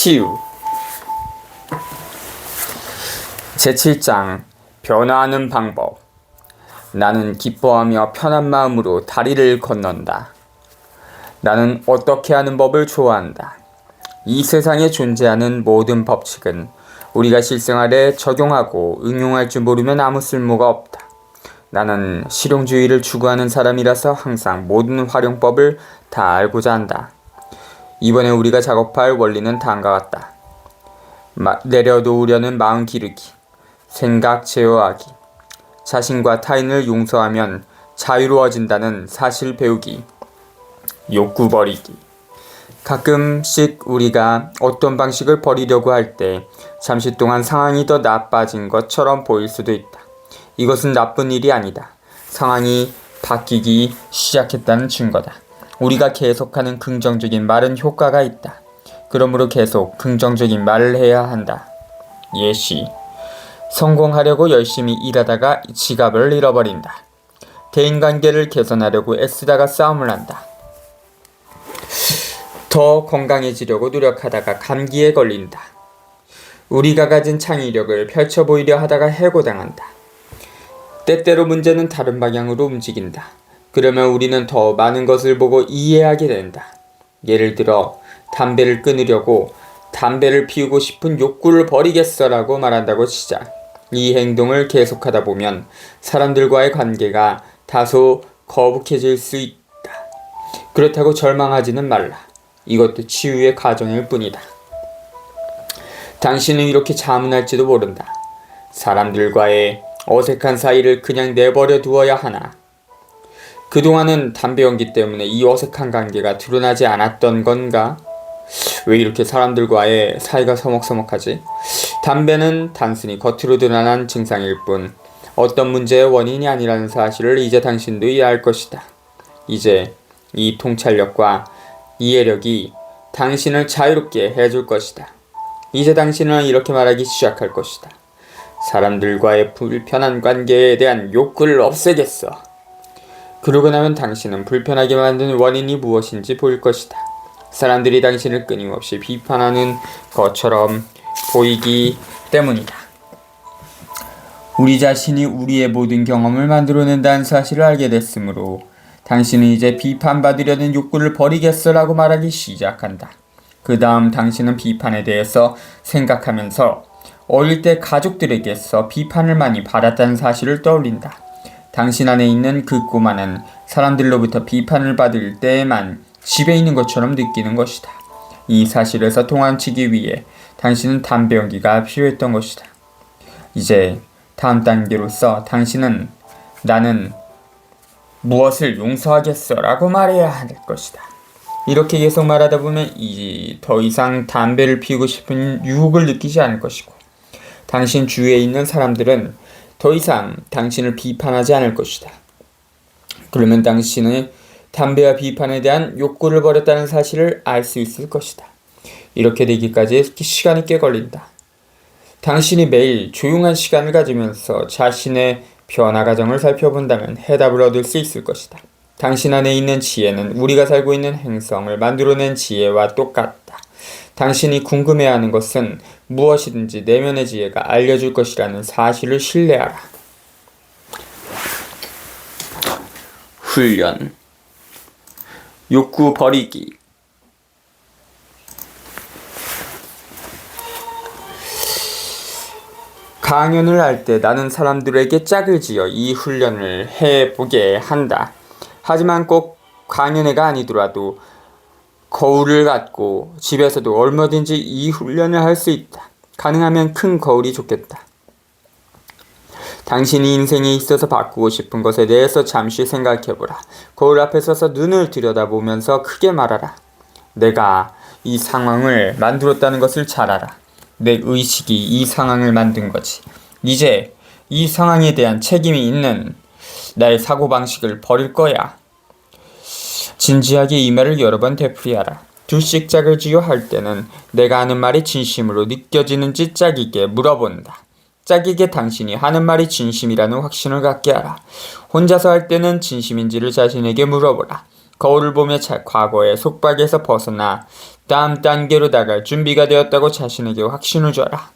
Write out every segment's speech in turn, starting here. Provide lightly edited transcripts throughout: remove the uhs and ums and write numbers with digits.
치유 제7장 변화하는 방법. 나는 기뻐하며 편한 마음으로 다리를 건넌다. 나는 어떻게 하는 법을 좋아한다. 이 세상에 존재하는 모든 법칙은 우리가 실생활에 적용하고 응용할 줄 모르면 아무 쓸모가 없다. 나는 실용주의를 추구하는 사람이라서 항상 모든 활용법을 다 알고자 한다. 이번에 우리가 작업할 원리는 다음과 같다. 내려놓으려는 마음 기르기, 생각 제어하기, 자신과 타인을 용서하면 자유로워진다는 사실 배우기, 욕구 버리기. 가끔씩 우리가 어떤 방식을 버리려고 할 때 잠시 동안 상황이 더 나빠진 것처럼 보일 수도 있다. 이것은 나쁜 일이 아니다. 상황이 바뀌기 시작했다는 증거다. 우리가 계속하는 긍정적인 말은 효과가 있다. 그러므로 계속 긍정적인 말을 해야 한다. 예시. 성공하려고 열심히 일하다가 지갑을 잃어버린다. 대인관계를 개선하려고 애쓰다가 싸움을 한다. 더 건강해지려고 노력하다가 감기에 걸린다. 우리가 가진 창의력을 펼쳐 보이려 하다가 해고당한다. 때때로 문제는 다른 방향으로 움직인다. 그러면 우리는 더 많은 것을 보고 이해하게 된다. 예를 들어 담배를 끊으려고 담배를 피우고 싶은 욕구를 버리겠어라고 말한다고 치자. 이 행동을 계속하다 보면 사람들과의 관계가 다소 거북해질 수 있다. 그렇다고 절망하지는 말라. 이것도 치유의 과정일 뿐이다. 당신은 이렇게 자문할지도 모른다. 사람들과의 어색한 사이를 그냥 내버려 두어야 하나? 그동안은 담배 연기 때문에 이 어색한 관계가 드러나지 않았던 건가? 왜 이렇게 사람들과의 사이가 서먹서먹하지? 담배는 단순히 겉으로 드러난 증상일 뿐 어떤 문제의 원인이 아니라는 사실을 이제 당신도 이해할 것이다. 이제 이 통찰력과 이해력이 당신을 자유롭게 해줄 것이다. 이제 당신은 이렇게 말하기 시작할 것이다. 사람들과의 불편한 관계에 대한 욕구를 없애겠어. 그러고 나면 당신은 불편하게 만든 원인이 무엇인지 보일 것이다. 사람들이 당신을 끊임없이 비판하는 것처럼 보이기 때문이다. 우리 자신이 우리의 모든 경험을 만들어낸다는 사실을 알게 됐으므로 당신은 이제 비판받으려는 욕구를 버리겠어라고 말하기 시작한다. 그 다음 당신은 비판에 대해서 생각하면서 어릴 때 가족들에게서 비판을 많이 받았다는 사실을 떠올린다. 당신 안에 있는 그 꼬마는 사람들로부터 비판을 받을 때에만 집에 있는 것처럼 느끼는 것이다. 이 사실에서 도망치기 위해 당신은 담배 연기가 필요했던 것이다. 이제 다음 단계로서 당신은 나는 무엇을 용서하겠어 라고 말해야 할 것이다. 이렇게 계속 말하다 보면 더 이상 담배를 피우고 싶은 유혹을 느끼지 않을 것이고 당신 주위에 있는 사람들은 더 이상 당신을 비판하지 않을 것이다. 그러면 당신은 담배와 비판에 대한 욕구를 버렸다는 사실을 알 수 있을 것이다. 이렇게 되기까지 시간이 꽤 걸린다. 당신이 매일 조용한 시간을 가지면서 자신의 변화 과정을 살펴본다면 해답을 얻을 수 있을 것이다. 당신 안에 있는 지혜는 우리가 살고 있는 행성을 만들어낸 지혜와 똑같다. 당신이 궁금해하는 것은 무엇이든지 내면의 지혜가 알려줄 것이라는 사실을 신뢰하라. 훈련. 욕구 버리기. 강연을 할 때 나는 사람들에게 짝을 지어 이 훈련을 해보게 한다. 하지만 꼭 강연회가 아니더라도 거울을 갖고 집에서도 얼마든지 이 훈련을 할 수 있다. 가능하면 큰 거울이 좋겠다. 당신이 인생에 있어서 바꾸고 싶은 것에 대해서 잠시 생각해보라. 거울 앞에 서서 눈을 들여다보면서 크게 말하라. 내가 이 상황을 만들었다는 것을 잘 알아. 내 의식이 이 상황을 만든 거지. 이제 이 상황에 대한 책임이 있는 나의 사고방식을 버릴 거야. 진지하게 이 말을 여러 번 되풀이하라. 둘씩 짝을 지어 할 때는 내가 하는 말이 진심으로 느껴지는지 짝에게 물어본다. 짝에게 당신이 하는 말이 진심이라는 확신을 갖게 하라. 혼자서 할 때는 진심인지를 자신에게 물어보라. 거울을 보며 과거의 속박에서 벗어나 다음 단계로 나갈 준비가 되었다고 자신에게 확신을 줘라.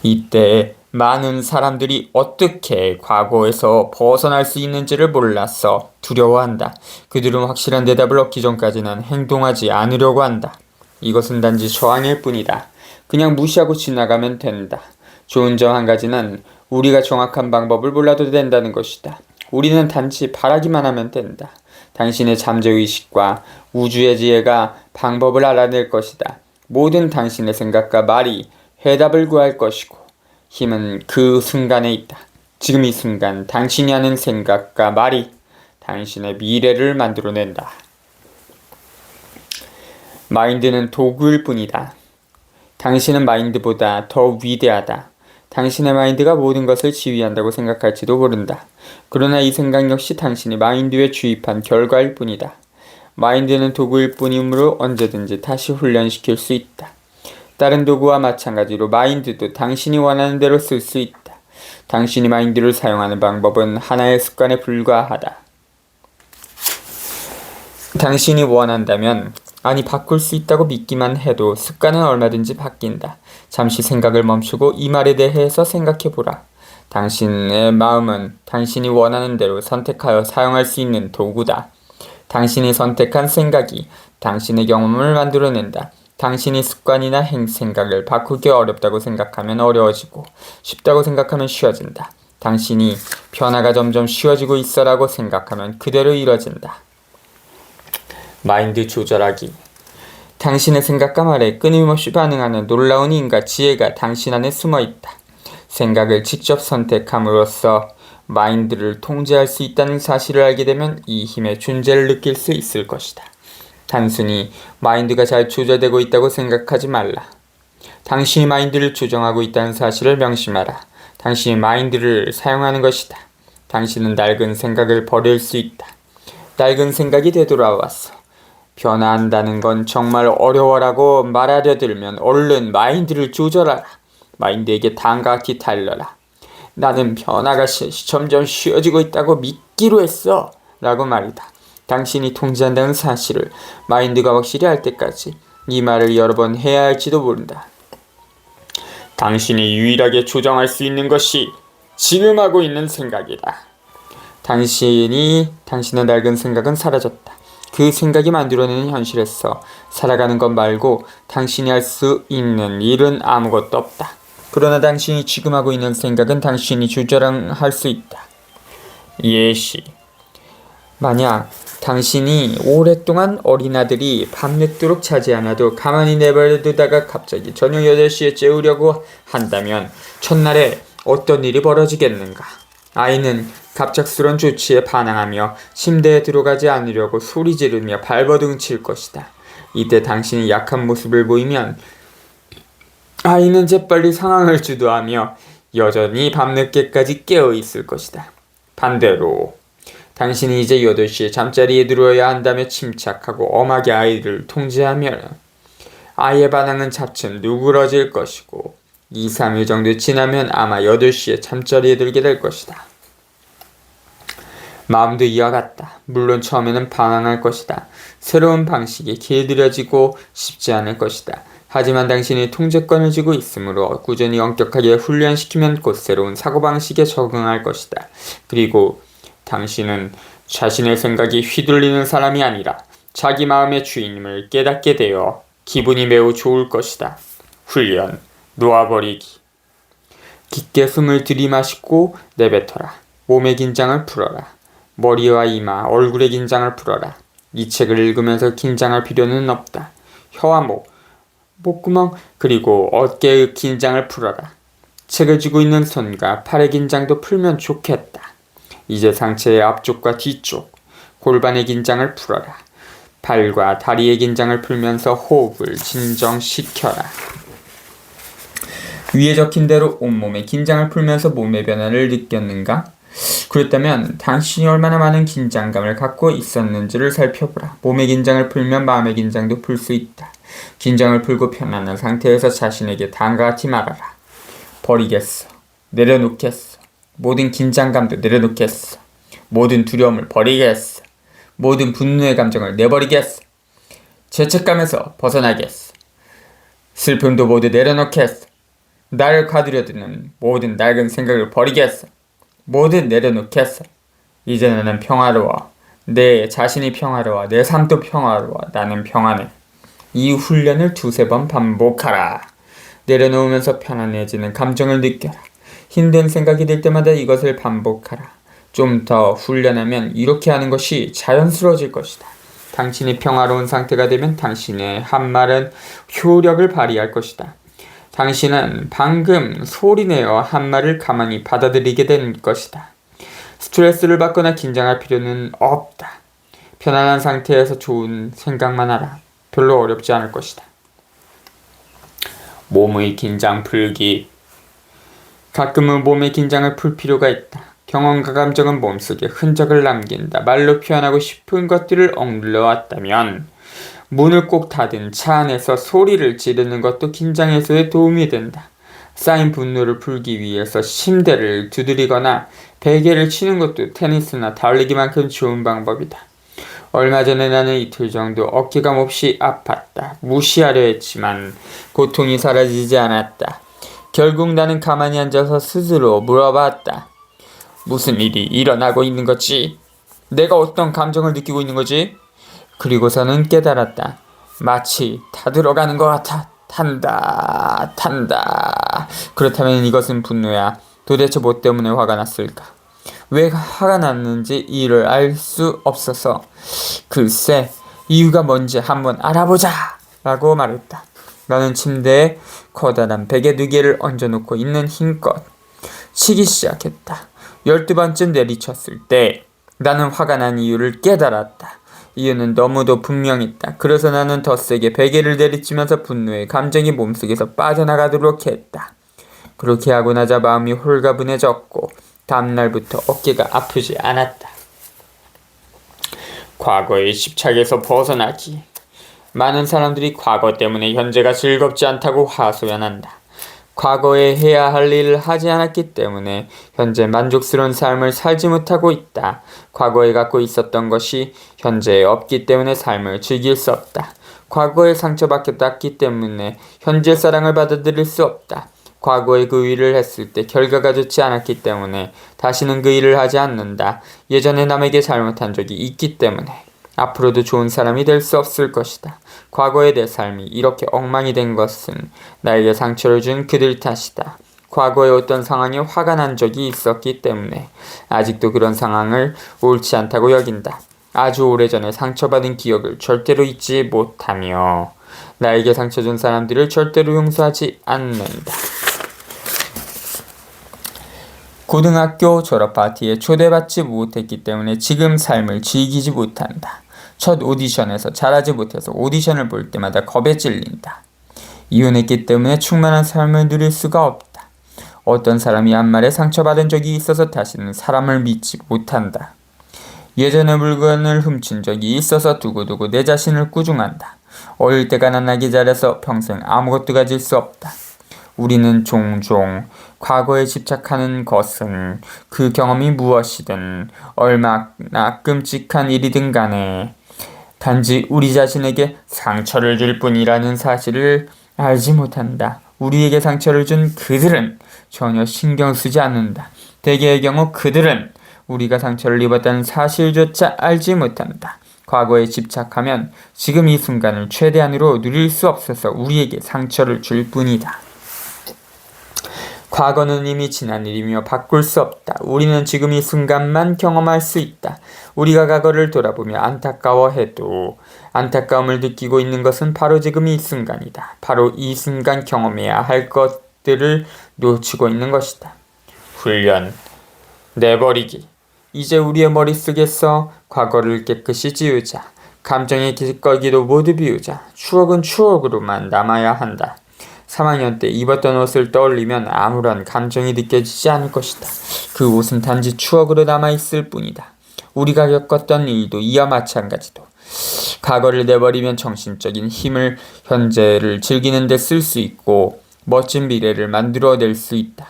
이때 많은 사람들이 어떻게 과거에서 벗어날 수 있는지를 몰라서 두려워한다. 그들은 확실한 대답을 얻기 전까지는 행동하지 않으려고 한다. 이것은 단지 저항일 뿐이다. 그냥 무시하고 지나가면 된다. 좋은 점 한 가지는 우리가 정확한 방법을 몰라도 된다는 것이다. 우리는 단지 바라기만 하면 된다. 당신의 잠재의식과 우주의 지혜가 방법을 알아낼 것이다. 모든 당신의 생각과 말이 해답을 구할 것이고 힘은 그 순간에 있다. 지금 이 순간 당신이 하는 생각과 말이 당신의 미래를 만들어낸다. 마인드는 도구일 뿐이다. 당신은 마인드보다 더 위대하다. 당신의 마인드가 모든 것을 지휘한다고 생각할지도 모른다. 그러나 이 생각 역시 당신이 마인드에 주입한 결과일 뿐이다. 마인드는 도구일 뿐이므로 언제든지 다시 훈련시킬 수 있다. 다른 도구와 마찬가지로 마인드도 당신이 원하는 대로 쓸 수 있다. 당신이 마인드를 사용하는 방법은 하나의 습관에 불과하다. 당신이 원한다면, 아니 바꿀 수 있다고 믿기만 해도 습관은 얼마든지 바뀐다. 잠시 생각을 멈추고 이 말에 대해서 생각해보라. 당신의 마음은 당신이 원하는 대로 선택하여 사용할 수 있는 도구다. 당신이 선택한 생각이 당신의 경험을 만들어낸다. 당신이 습관이나 생각을 바꾸기 어렵다고 생각하면 어려워지고 쉽다고 생각하면 쉬워진다. 당신이 변화가 점점 쉬워지고 있어라고 생각하면 그대로 이뤄진다. 마인드 조절하기. 당신의 생각과 말에 끊임없이 반응하는 놀라운 힘과 지혜가 당신 안에 숨어있다. 생각을 직접 선택함으로써 마인드를 통제할 수 있다는 사실을 알게 되면 이 힘의 존재를 느낄 수 있을 것이다. 단순히 마인드가 잘 조절되고 있다고 생각하지 말라. 당신이 마인드를 조정하고 있다는 사실을 명심하라. 당신이 마인드를 사용하는 것이다. 당신은 낡은 생각을 버릴 수 있다. 낡은 생각이 되돌아왔어. 변화한다는 건 정말 어려워라고 말하려 들면 얼른 마인드를 조절하라. 마인드에게 다음과 같이 달려라. 나는 변화가 점점 쉬워지고 있다고 믿기로 했어 라고 말이다. 당신이 통제한다는 사실을 마인드가 확실히 알 때까지 이 말을 여러 번 해야 할지도 모른다. 당신이 유일하게 조정할 수 있는 것이 지금 하고 있는 생각이다. 당신의 낡은 생각은 사라졌다. 그 생각이 만들어내는 현실에서 살아가는 것 말고 당신이 할 수 있는 일은 아무것도 없다. 그러나 당신이 지금 하고 있는 생각은 당신이 조절할 수 있다. 예시. 만약 당신이 오랫동안 어린아들이 밤늦도록 자지 않아도 가만히 내버려두다가 갑자기 저녁 8시에 재우려고 한다면 첫날에 어떤 일이 벌어지겠는가? 아이는 갑작스런 조치에 반항하며 침대에 들어가지 않으려고 소리 지르며 발버둥 칠 것이다. 이때 당신이 약한 모습을 보이면 아이는 재빨리 상황을 주도하며 여전히 밤늦게까지 깨어 있을 것이다. 반대로 당신이 이제 8시에 잠자리에 들어야 한다며 침착하고 엄하게 아이를 통제하면 아이의 반항은 차츰 누그러질 것이고 2, 3일 정도 지나면 아마 8시에 잠자리에 들게 될 것이다. 마음도 이와 같다. 물론 처음에는 반항할 것이다. 새로운 방식이 길들여지고 쉽지 않을 것이다. 하지만 당신이 통제권을 쥐고 있으므로 꾸준히 엄격하게 훈련시키면 곧 새로운 사고방식에 적응할 것이다. 그리고 당신은 자신의 생각이 휘둘리는 사람이 아니라 자기 마음의 주인임을 깨닫게 되어 기분이 매우 좋을 것이다. 훈련, 놓아버리기. 깊게 숨을 들이마시고 내뱉어라. 몸의 긴장을 풀어라. 머리와 이마, 얼굴의 긴장을 풀어라. 이 책을 읽으면서 긴장할 필요는 없다. 혀와 목, 목구멍, 그리고 어깨의 긴장을 풀어라. 책을 쥐고 있는 손과 팔의 긴장도 풀면 좋겠다. 이제 상체의 앞쪽과 뒤쪽, 골반의 긴장을 풀어라. 발과 다리의 긴장을 풀면서 호흡을 진정시켜라. 위에 적힌 대로 온몸의 긴장을 풀면서 몸의 변화를 느꼈는가? 그렇다면 당신이 얼마나 많은 긴장감을 갖고 있었는지를 살펴보라. 몸의 긴장을 풀면 마음의 긴장도 풀 수 있다. 긴장을 풀고 편안한 상태에서 자신에게 다음과 같이 말하라. 버리겠어. 내려놓겠어. 모든 긴장감도 내려놓겠어. 모든 두려움을 버리겠어. 모든 분노의 감정을 내버리겠어. 죄책감에서 벗어나겠어. 슬픔도 모두 내려놓겠어. 나를 가두려드는 모든 낡은 생각을 버리겠어. 모두 내려놓겠어. 이제 나는 평화로워. 내 자신이 평화로워. 내 삶도 평화로워. 나는 평안해. 이 훈련을 2-3번 반복하라. 내려놓으면서 편안해지는 감정을 느껴라. 힘든 생각이 들 때마다 이것을 반복하라. 좀 더 훈련하면 이렇게 하는 것이 자연스러워질 것이다. 당신이 평화로운 상태가 되면 당신의 한 말은 효력을 발휘할 것이다. 당신은 방금 소리내어 한 말을 가만히 받아들이게 된 것이다. 스트레스를 받거나 긴장할 필요는 없다. 편안한 상태에서 좋은 생각만 하라. 별로 어렵지 않을 것이다. 몸의 긴장 풀기. 가끔은 몸의 긴장을 풀 필요가 있다. 경험과 감정은 몸속에 흔적을 남긴다. 말로 표현하고 싶은 것들을 억눌러 왔다면 문을 꼭 닫은 차 안에서 소리를 지르는 것도 긴장 해소에 도움이 된다. 쌓인 분노를 풀기 위해서 침대를 두드리거나 베개를 치는 것도 테니스나 달리기만큼 좋은 방법이다. 얼마 전에 나는 이틀 정도 어깨가 몹시 아팠다. 무시하려 했지만 고통이 사라지지 않았다. 결국 나는 가만히 앉아서 스스로 물어봤다. 무슨 일이 일어나고 있는 거지? 내가 어떤 감정을 느끼고 있는 거지? 그리고서는 깨달았다. 마치 다 들어가는 것 같아. 탄다. 그렇다면 이것은 분노야. 도대체 뭐 때문에 화가 났을까? 왜 화가 났는지 이유를 알 수 없어서 글쎄 이유가 뭔지 한번 알아보자 라고 말했다. 나는 침대에 커다란 베개 2개를 얹어놓고 있는 힘껏 치기 시작했다. 12번쯤 내리쳤을 때 나는 화가 난 이유를 깨달았다. 이유는 너무도 분명했다. 그래서 나는 더 세게 베개를 내리치면서 분노의 감정이 몸속에서 빠져나가도록 했다. 그렇게 하고 나자 마음이 홀가분해졌고 다음날부터 어깨가 아프지 않았다. 과거의 집착에서 벗어나기. 많은 사람들이 과거 때문에 현재가 즐겁지 않다고 하소연한다. 과거에 해야 할 일을 하지 않았기 때문에 현재 만족스러운 삶을 살지 못하고 있다. 과거에 갖고 있었던 것이 현재에 없기 때문에 삶을 즐길 수 없다. 과거에 상처받았기 때문에 현재 사랑을 받아들일 수 없다. 과거에 그 일을 했을 때 결과가 좋지 않았기 때문에 다시는 그 일을 하지 않는다. 예전에 남에게 잘못한 적이 있기 때문에 앞으로도 좋은 사람이 될 수 없을 것이다. 과거의 내 삶이 이렇게 엉망이 된 것은 나에게 상처를 준 그들 탓이다. 과거에 어떤 상황에 화가 난 적이 있었기 때문에 아직도 그런 상황을 옳지 않다고 여긴다. 아주 오래전에 상처받은 기억을 절대로 잊지 못하며 나에게 상처 준 사람들을 절대로 용서하지 않는다. 고등학교 졸업 파티에 초대받지 못했기 때문에 지금 삶을 즐기지 못한다. 첫 오디션에서 잘하지 못해서 오디션을 볼 때마다 겁에 찔린다. 이혼했기 때문에 충만한 삶을 누릴 수가 없다. 어떤 사람이 한 말에 상처받은 적이 있어서 다시는 사람을 믿지 못한다. 예전에 물건을 훔친 적이 있어서 두고두고 내 자신을 꾸중한다. 어릴 때 가난하게 자라서 평생 아무것도 가질 수 없다. 우리는 종종 과거에 집착하는 것은 그 경험이 무엇이든 얼마나 끔찍한 일이든 간에 단지 우리 자신에게 상처를 줄 뿐이라는 사실을 알지 못한다. 우리에게 상처를 준 그들은 전혀 신경 쓰지 않는다. 대개의 경우 그들은 우리가 상처를 입었다는 사실조차 알지 못한다. 과거에 집착하면 지금 이 순간을 최대한으로 누릴 수 없어서 우리에게 상처를 줄 뿐이다. 과거는 이미 지난 일이며 바꿀 수 없다. 우리는 지금 이 순간만 경험할 수 있다. 우리가 과거를 돌아보며 안타까워해도 안타까움을 느끼고 있는 것은 바로 지금 이 순간이다. 바로 이 순간 경험해야 할 것들을 놓치고 있는 것이다. 훈련, 내버리기. 이제 우리의 머릿속에서 과거를 깨끗이 지우자. 감정의 기꺼기도 모두 비우자. 추억은 추억으로만 남아야 한다. 3학년 때 입었던 옷을 떠올리면 아무런 감정이 느껴지지 않을 것이다. 그 옷은 단지 추억으로 남아있을 뿐이다. 우리가 겪었던 일도 이와 마찬가지도. 과거를 내버리면 정신적인 힘을 현재를 즐기는 데 쓸 수 있고 멋진 미래를 만들어낼 수 있다.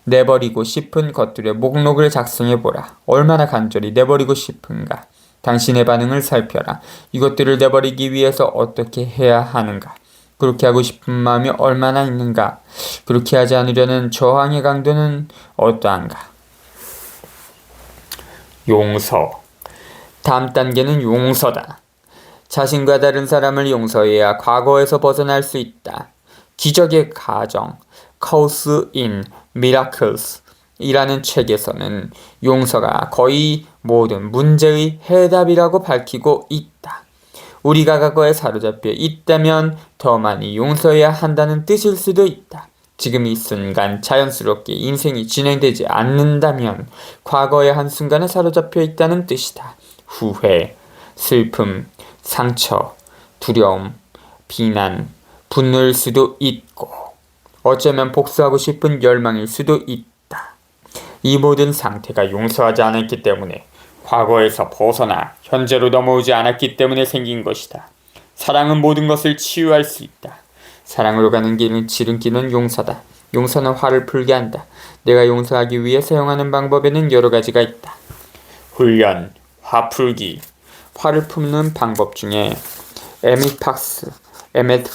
내버리고 싶은 것들의 목록을 작성해보라. 얼마나 간절히 내버리고 싶은가. 당신의 반응을 살펴라. 이것들을 내버리기 위해서 어떻게 해야 하는가? 그렇게 하고 싶은 마음이 얼마나 있는가? 그렇게 하지 않으려는 저항의 강도는 어떠한가? 용서. 다음 단계는 용서다. 자신과 다른 사람을 용서해야 과거에서 벗어날 수 있다. 기적의 가정, Course in Miracles 이라는 책에서는 용서가 거의 모든 문제의 해답이라고 밝히고 있다. 우리가 과거에 사로잡혀 있다면 더 많이 용서해야 한다는 뜻일 수도 있다. 지금 이 순간 자연스럽게 인생이 진행되지 않는다면 과거의 한순간에 사로잡혀 있다는 뜻이다. 후회, 슬픔, 상처, 두려움, 비난, 분노일 수도 있고 어쩌면 복수하고 싶은 열망일 수도 있다. 이 모든 상태가 용서하지 않았기 때문에 과거에서 벗어나 현재로 넘어오지 않았기 때문에 생긴 것이다. 사랑은 모든 것을 치유할 수 있다. 사랑으로 가는 길은 지름길은 용서다. 용서는 화를 풀게 한다. 내가 용서하기 위해 사용하는 방법에는 여러 가지가 있다. 훈련, 화풀기. 화를 푸는 방법 중에 에멧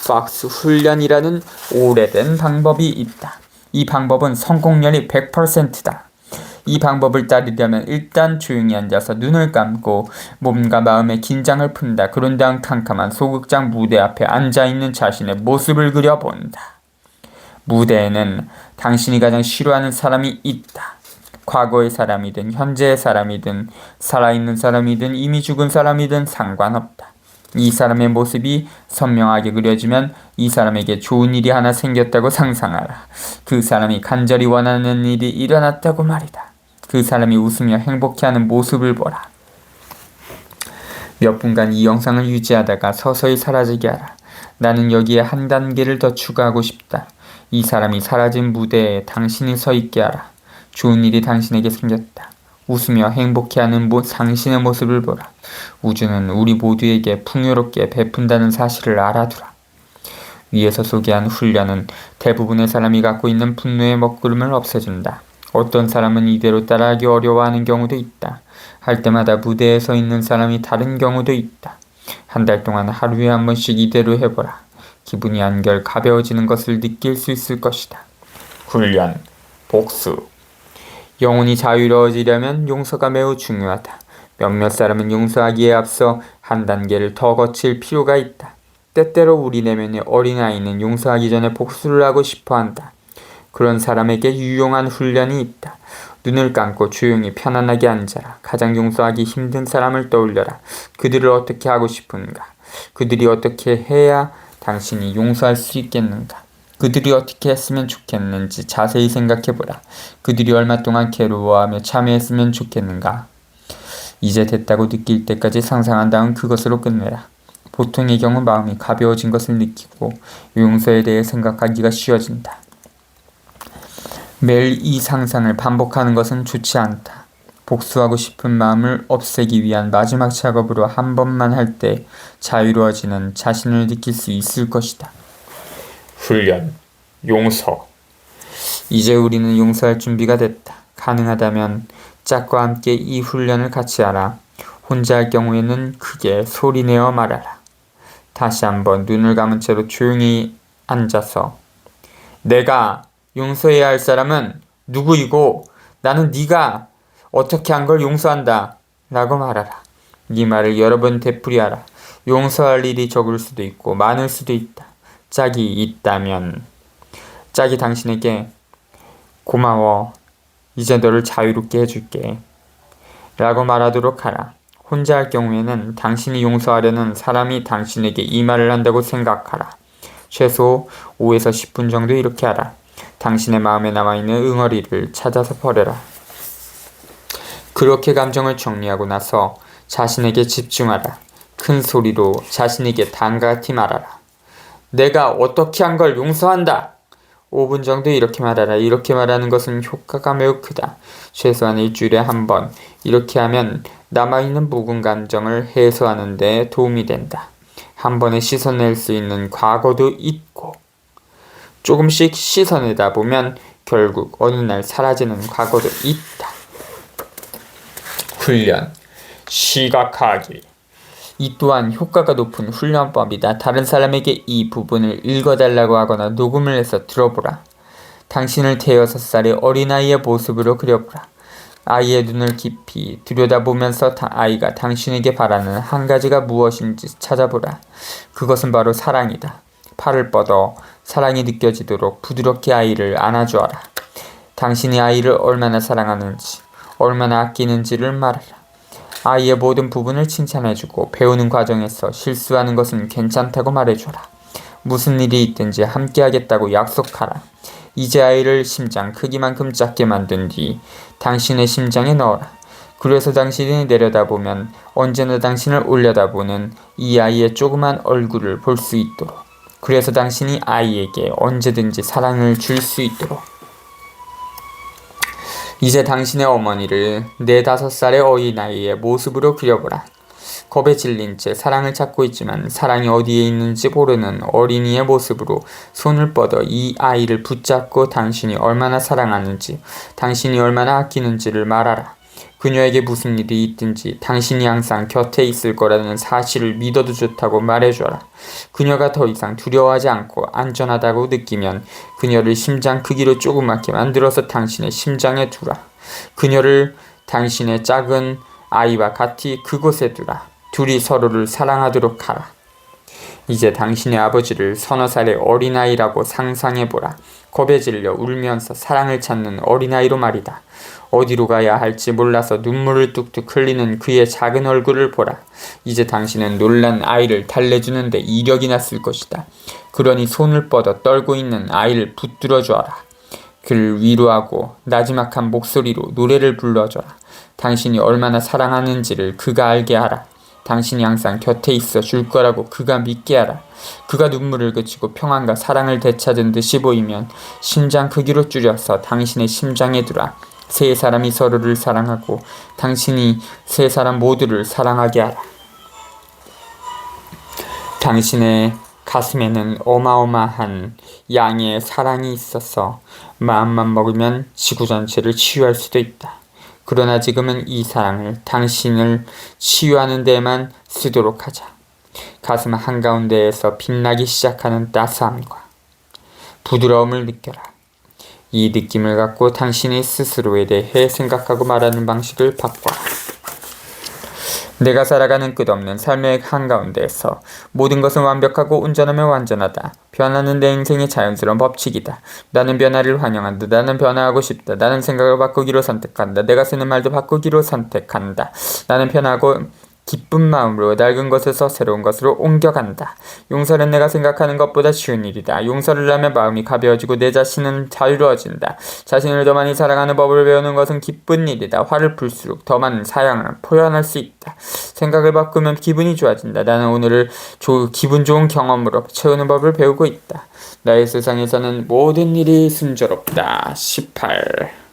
박스 훈련이라는 오래된 방법이 있다. 이 방법은 성공률이 100%다. 이 방법을 따르려면 일단 조용히 앉아서 눈을 감고 몸과 마음의 긴장을 푼다. 그런 다음 캄캄한 소극장 무대 앞에 앉아있는 자신의 모습을 그려본다. 무대에는 당신이 가장 싫어하는 사람이 있다. 과거의 사람이든 현재의 사람이든 살아있는 사람이든 이미 죽은 사람이든 상관없다. 이 사람의 모습이 선명하게 그려지면 이 사람에게 좋은 일이 하나 생겼다고 상상하라. 그 사람이 간절히 원하는 일이 일어났다고 말이다. 그 사람이 웃으며 행복해하는 모습을 보라. 몇 분간 이 영상을 유지하다가 서서히 사라지게 하라. 나는 여기에 한 단계를 더 추가하고 싶다. 이 사람이 사라진 무대에 당신이 서 있게 하라. 좋은 일이 당신에게 생겼다. 웃으며 행복해하는 당신의 모습을 보라. 우주는 우리 모두에게 풍요롭게 베푼다는 사실을 알아두라. 위에서 소개한 훈련은 대부분의 사람이 갖고 있는 분노의 먹구름을 없애준다. 어떤 사람은 이대로 따라하기 어려워하는 경우도 있다. 할 때마다 무대에 서 있는 사람이 다른 경우도 있다. 한 달 동안 하루에 한 번씩 이대로 해보라. 기분이 한결 가벼워지는 것을 느낄 수 있을 것이다. 훈련, 복수. 영혼이 자유로워지려면 용서가 매우 중요하다. 몇몇 사람은 용서하기에 앞서 한 단계를 더 거칠 필요가 있다. 때때로 우리 내면의 어린아이는 용서하기 전에 복수를 하고 싶어한다. 그런 사람에게 유용한 훈련이 있다. 눈을 감고 조용히 편안하게 앉아라. 가장 용서하기 힘든 사람을 떠올려라. 그들을 어떻게 하고 싶은가? 그들이 어떻게 해야 당신이 용서할 수 있겠는가? 그들이 어떻게 했으면 좋겠는지 자세히 생각해보라. 그들이 얼마 동안 괴로워하며 참여했으면 좋겠는가? 이제 됐다고 느낄 때까지 상상한 다음 그것으로 끝내라. 보통의 경우 마음이 가벼워진 것을 느끼고 용서에 대해 생각하기가 쉬워진다. 매일 이 상상을 반복하는 것은 좋지 않다. 복수하고 싶은 마음을 없애기 위한 마지막 작업으로 한 번만 할 때 자유로워지는 자신을 느낄 수 있을 것이다. 훈련, 용서. 이제 우리는 용서할 준비가 됐다. 가능하다면 짝과 함께 이 훈련을 같이 하라. 혼자 할 경우에는 크게 소리내어 말하라. 다시 한번 눈을 감은 채로 조용히 앉아서 내가 용서해야 할 사람은 누구이고 나는 네가 어떻게 한 걸 용서한다 라고 말하라. 네 말을 여러 번 되풀이하라. 용서할 일이 적을 수도 있고 많을 수도 있다. 짝이 있다면 짝이 당신에게 고마워. 이제 너를 자유롭게 해줄게 라고 말하도록 하라. 혼자 할 경우에는 당신이 용서하려는 사람이 당신에게 이 말을 한다고 생각하라. 최소 5에서 10분 정도 이렇게 하라. 당신의 마음에 남아있는 응어리를 찾아서 버려라. 그렇게 감정을 정리하고 나서 자신에게 집중하라. 큰 소리로 자신에게 다음과 같이 말하라. 내가 어떻게 한 걸 용서한다. 5분 정도 이렇게 말하라. 이렇게 말하는 것은 효과가 매우 크다. 최소한 일주일에 한 번. 이렇게 하면 남아있는 묵은 감정을 해소하는 데 도움이 된다. 한 번에 씻어낼 수 있는 과거도 있고 조금씩 씻어내다 보면 결국 어느 날 사라지는 과거도 있다. 훈련, 시각하기. 이 또한 효과가 높은 훈련법이다. 다른 사람에게 이 부분을 읽어달라고 하거나 녹음을 해서 들어보라. 당신을 대여섯 살의 어린아이의 모습으로 그려보라. 아이의 눈을 깊이 들여다보면서 아이가 당신에게 바라는 한 가지가 무엇인지 찾아보라. 그것은 바로 사랑이다. 팔을 뻗어 사랑이 느껴지도록 부드럽게 아이를 안아주어라. 당신이 아이를 얼마나 사랑하는지, 얼마나 아끼는지를 말하라. 아이의 모든 부분을 칭찬해주고 배우는 과정에서 실수하는 것은 괜찮다고 말해줘라. 무슨 일이 있든지 함께하겠다고 약속하라. 이제 아이를 심장 크기만큼 작게 만든 뒤 당신의 심장에 넣어라. 그래서 당신이 내려다보면 언제나 당신을 올려다보는 이 아이의 조그만 얼굴을 볼 수 있도록. 그래서 당신이 아이에게 언제든지 사랑을 줄 수 있도록. 이제 당신의 어머니를 4-5살의 어린아이의 모습으로 그려보라. 겁에 질린 채 사랑을 찾고 있지만 사랑이 어디에 있는지 모르는 어린이의 모습으로 손을 뻗어 이 아이를 붙잡고 당신이 얼마나 사랑하는지, 당신이 얼마나 아끼는지를 말하라. 그녀에게 무슨 일이 있든지 당신이 항상 곁에 있을 거라는 사실을 믿어도 좋다고 말해줘라. 그녀가 더 이상 두려워하지 않고 안전하다고 느끼면 그녀를 심장 크기로 조그맣게 만들어서 당신의 심장에 두라. 그녀를 당신의 작은 아이와 같이 그곳에 두라. 둘이 서로를 사랑하도록 하라. 이제 당신의 아버지를 30살의 어린아이라고 상상해보라. 겁에 질려 울면서 사랑을 찾는 어린아이로 말이다. 어디로 가야 할지 몰라서 눈물을 뚝뚝 흘리는 그의 작은 얼굴을 보라. 이제 당신은 놀란 아이를 달래주는데 이력이 났을 것이다. 그러니 손을 뻗어 떨고 있는 아이를 붙들어 주어라. 그를 위로하고 나지막한 목소리로 노래를 불러줘라. 당신이 얼마나 사랑하는지를 그가 알게 하라. 당신이 항상 곁에 있어 줄 거라고 그가 믿게 하라. 그가 눈물을 그치고 평안과 사랑을 되찾은 듯이 보이면 심장 크기로 줄여서 당신의 심장에 두라. 세 사람이 서로를 사랑하고 당신이 세 사람 모두를 사랑하게 하라. 당신의 가슴에는 어마어마한 양의 사랑이 있어서 마음만 먹으면 지구 전체를 치유할 수도 있다. 그러나 지금은 이 사랑을 당신을 치유하는 데에만 쓰도록 하자. 가슴 한가운데에서 빛나기 시작하는 따스함과 부드러움을 느껴라. 이 느낌을 갖고 당신이 스스로에 대해 생각하고 말하는 방식을 바꿔라. 내가 살아가는 끝없는 삶의 한가운데에서 모든 것은 완벽하고 온전하며 완전하다. 변화는 내 인생의 자연스러운 법칙이다. 나는 변화를 환영한다. 나는 변화하고 싶다. 나는 생각을 바꾸기로 선택한다. 내가 쓰는 말도 바꾸기로 선택한다. 나는 편하고 기쁜 마음으로 낡은 것에서 새로운 것으로 옮겨간다. 용서는 내가 생각하는 것보다 쉬운 일이다. 용서를 하면 마음이 가벼워지고 내 자신은 자유로워진다. 자신을 더 많이 사랑하는 법을 배우는 것은 기쁜 일이다. 화를 풀수록 더 많은 사랑을 표현할 수 있다. 생각을 바꾸면 기분이 좋아진다. 나는 오늘을 기분 좋은 경험으로 채우는 법을 배우고 있다. 나의 세상에서는 모든 일이 순조롭다. 18